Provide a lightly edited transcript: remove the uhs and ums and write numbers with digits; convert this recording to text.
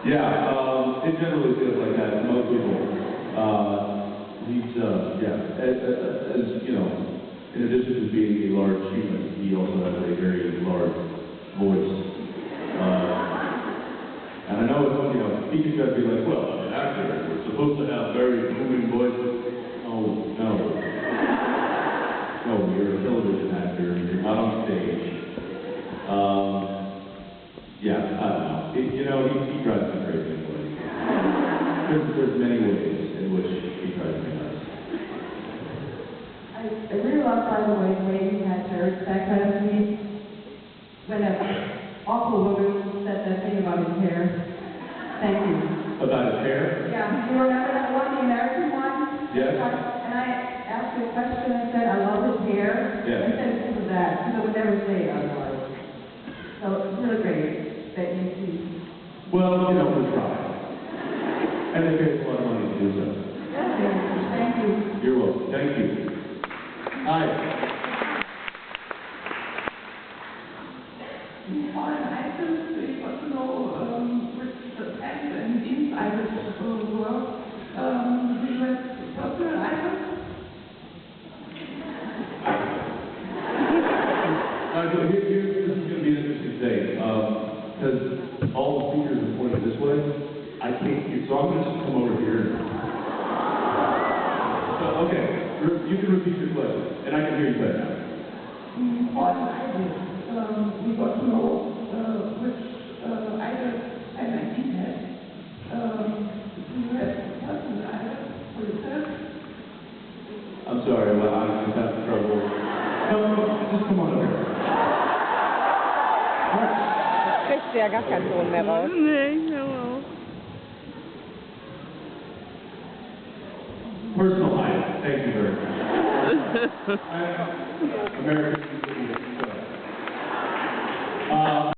Yeah, it generally feels like that to most people. As you know, in addition to being a large human, he also has a very large voice. And I know, he can just be like, well, I'm an actor, we're supposed to have very booming voices. Oh, no. No, you're a television actor, you're not on stage. Yeah, I don't know. He drives me crazy anyway. There's many ways in which he drives me nuts. I really love, by the way, the way you had your respect last week when that awful woman said that thing about his hair. Thank you. About his hair? Yeah, you remember that one, the American one? Yes. And I asked you a question and said, I love his hair. Yes. I said it because of that, because I would never say it otherwise. So it's really great that you see. Well, we try. And it takes a lot of money to do so. Thank you. You're welcome. Thank you. Hi. I just really want to know which actor and inside the world personal items. This is going to be an interesting thing, because all the speakers are pointed this way. I can't hear, so I'm going to just come over here. So, okay, you can repeat your question, and I can hear you better now. Important items. We got to know which items and had. Do you have personal items for yourself? I'm sorry, well, I'm just having trouble. No, just come on over here. Kriegst du ja gar keinen Ton mehr raus. Nee, hello. Personal item, thank you very much. American